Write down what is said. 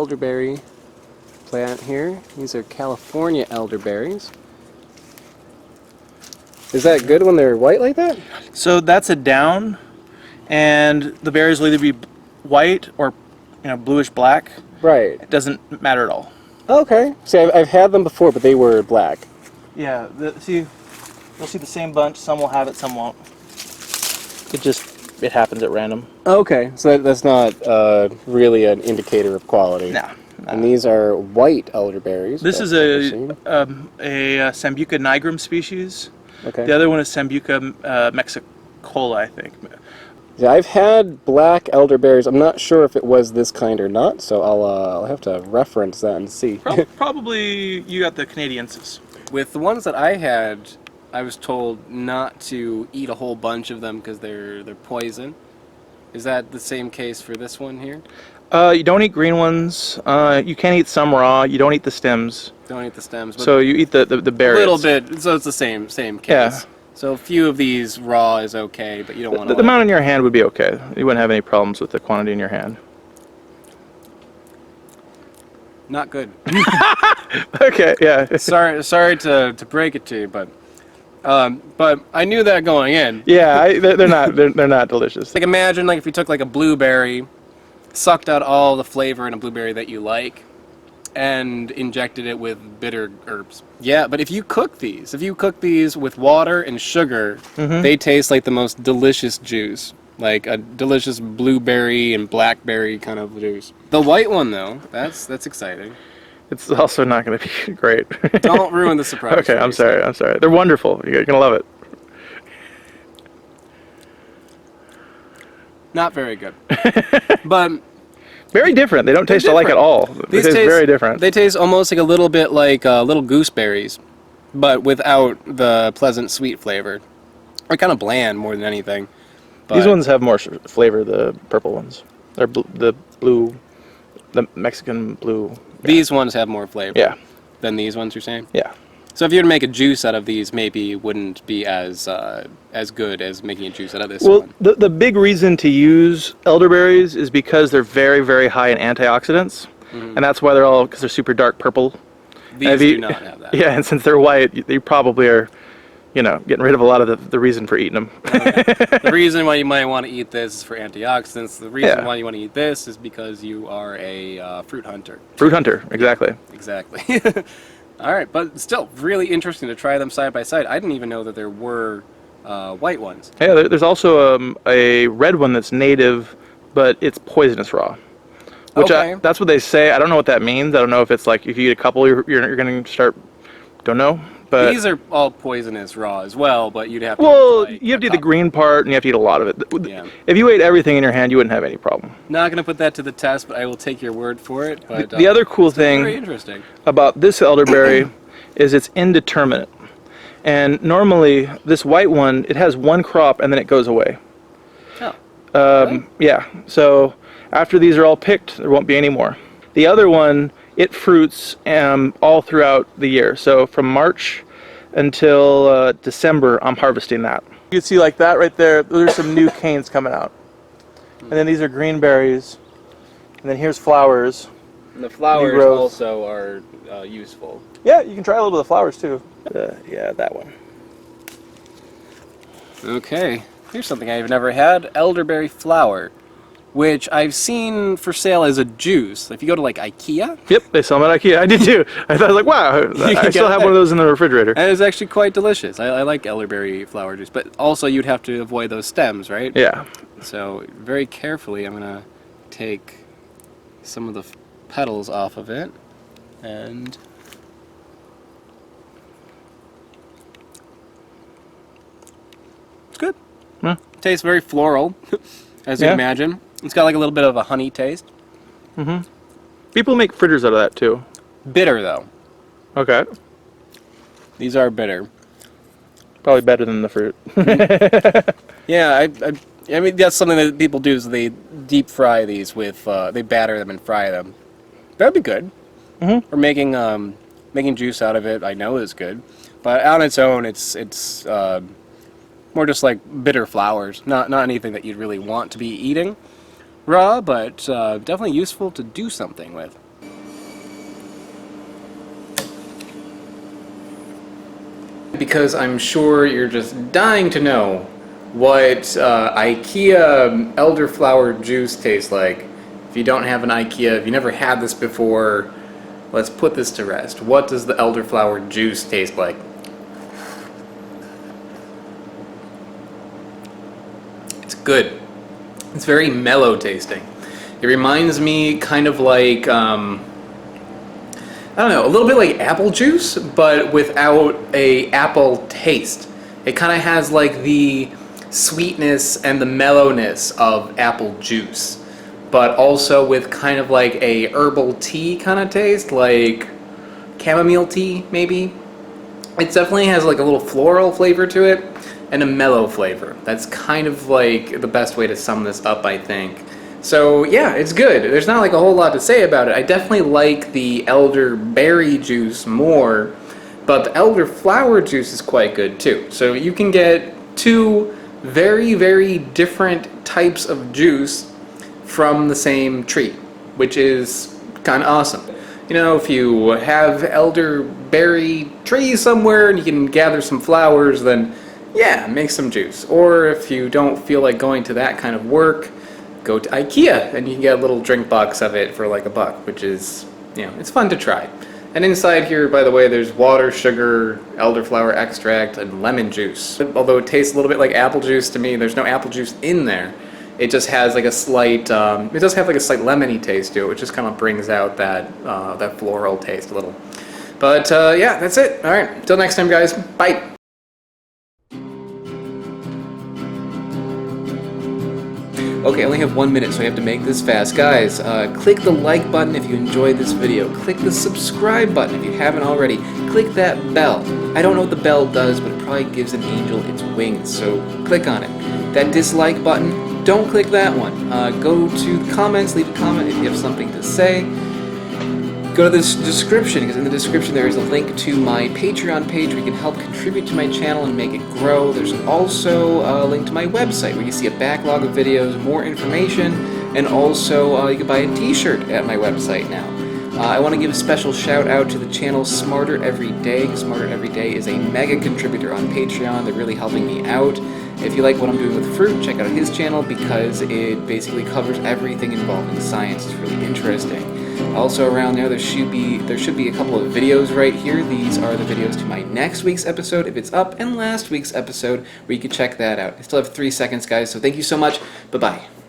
elderberry plant here. These are California elderberries. Is that good when they're white like that? So that's a down, and the berries will either be white or bluish black. Right. It doesn't matter at all. Okay. See, I've had them before, but they were black. Yeah. You'll see the same bunch. Some will have it, some won't. It happens at random. Okay, so that's not really an indicator of quality. No. And these are white elderberries. This is a Sambuca nigrum species. Okay. The other one is Sambuca mexicola, I think. Yeah, I've had black elderberries. I'm not sure if it was this kind or not, so I'll have to reference that and see. Probably you got the Canadiensis. With the ones that I had, I was told not to eat a whole bunch of them because they're poison. Is that the same case for this one here? You don't eat green ones. You can eat some raw. You don't eat the stems. Don't eat the stems. But so you eat the berries. A little bit. So it's the same case. Yeah. So a few of these raw is okay, but you don't want to. The amount in your hand would be okay. You wouldn't have any problems with the quantity in your hand. Not good. Okay. Yeah. Sorry to break it to you, but I knew that going in. Yeah, they're not delicious. Like imagine if you took like a blueberry, sucked out all the flavor in a blueberry that you like, and injected it with bitter herbs. Yeah, but if you cook these with water and sugar, they taste like the most delicious juice. Like a delicious blueberry and blackberry kind of juice. The white one though, that's exciting. It's also not going to be great. Don't ruin the surprise. Okay, I'm sorry. They're wonderful. You're going to love it. Not very good. But very different. They don't taste alike at all. They taste very different. They taste almost like a little bit like little gooseberries, but without the pleasant sweet flavor. They're kind of bland more than anything. But these ones have more flavor, the purple ones. They're the Mexican blue. Yeah. These ones have more flavor than these ones, you're saying? Yeah. So if you were to make a juice out of these, maybe it wouldn't be as good as making a juice out of this one. Well, the big reason to use elderberries is because they're very, very high in antioxidants. And that's why because they're super dark purple. These do not have that. Yeah, and since they're white, you probably are, getting rid of a lot of the reason for eating them. The reason why you might want to eat this is for antioxidants. The reason why you want to eat this is because you are a fruit hunter. Fruit hunter, exactly. Exactly. All right, but still really interesting to try them side by side. I didn't even know that there were white ones. Yeah, there's also a red one that's native, but it's poisonous raw. Which that's what they say. I don't know what that means. I don't know if it's like if you eat a couple, you're going to start. Don't know. But these are all poisonous raw as well, but you'd have to. Well, you have to eat the green part, and you have to eat a lot of it. Yeah. If you ate everything in your hand, you wouldn't have any problem. Not going to put that to the test, but I will take your word for it. But the other cool thing very interesting about this elderberry is it's indeterminate. And normally, this white one, it has one crop, and then it goes away. Oh. Really? Yeah. So after these are all picked, there won't be any more. The other one, it fruits all throughout the year. So from March until December, I'm harvesting that. You can see like that right there, those are some new canes coming out. And then these are green berries. And then here's flowers. And the flowers also are useful. Yeah, you can try a little bit of the flowers too. Yeah, that one. Okay, here's something I've never had, elderberry flower, which I've seen for sale as a juice. If you go to like IKEA. Yep, they sell them at IKEA. I did too. I thought like, wow, I still have one of those in the refrigerator. And it's actually quite delicious. I like elderberry flower juice, but also you'd have to avoid those stems, right? Yeah. So very carefully, I'm gonna take some of the petals off of it, and it's good. Yeah. Tastes very floral, as you imagine. It's got like a little bit of a honey taste. Mm-hmm. People make fritters out of that too. Bitter though. Okay. These are bitter. Probably better than the fruit. Yeah, I mean that's something that people do is they deep fry these with they batter them and fry them. That'd be good. Mm-hmm. Or making juice out of it, I know is good. But on its own, it's more just like bitter flowers. Not anything that you'd really want to be eating raw, but definitely useful to do something with. Because I'm sure you're just dying to know what IKEA elderflower juice tastes like. If you don't have an IKEA, if you never had this before, let's put this to rest. What does the elderflower juice taste like? It's good. It's very mellow tasting. It reminds me kind of like, I don't know, a little bit like apple juice, but without a apple taste. It kind of has like the sweetness and the mellowness of apple juice, but also with kind of like a herbal tea kind of taste, like chamomile tea maybe. It definitely has like a little floral flavor to it and a mellow flavor. That's kind of like the best way to sum this up, I think. So yeah, it's good. There's not like a whole lot to say about it. I definitely like the elderberry juice more, but the elderflower juice is quite good too. So you can get two very, very different types of juice from the same tree, which is kind of awesome. You know, if you have elderberry trees somewhere and you can gather some flowers, then yeah, make some juice. Or if you don't feel like going to that kind of work, go to IKEA and you can get a little drink box of it for like $1, which is, you know, it's fun to try. And inside here, by the way, there's water, sugar, elderflower extract, and lemon juice. Although it tastes a little bit like apple juice to me, there's no apple juice in there. It just has like a slight, it does have like a slight lemony taste to it, which just kind of brings out that, that floral taste a little. But yeah, that's it. All right, till next time, guys. Bye. Okay, I only have 1 minute, so I have to make this fast. Guys, click the like button if you enjoyed this video. Click the subscribe button if you haven't already. Click that bell. I don't know what the bell does, but it probably gives an angel its wings, so click on it. That dislike button, don't click that one. Go to the comments, leave a comment if you have something to say. Go to the description, because in the description there is a link to my Patreon page where you can help contribute to my channel and make it grow. There's also a link to my website where you can see a backlog of videos, more information, and also you can buy a t-shirt at my website now. I want to give a special shout out to the channel Smarter Every Day. Smarter Every Day is a mega contributor on Patreon. They're really helping me out. If you like what I'm doing with Fruit, check out his channel because it basically covers everything involving science. It's really interesting. Also around there should be a couple of videos right here. These are the videos to my next week's episode if it's up, and last week's episode where you can check that out. I still have 3 seconds, guys, so thank you so much. Bye-bye.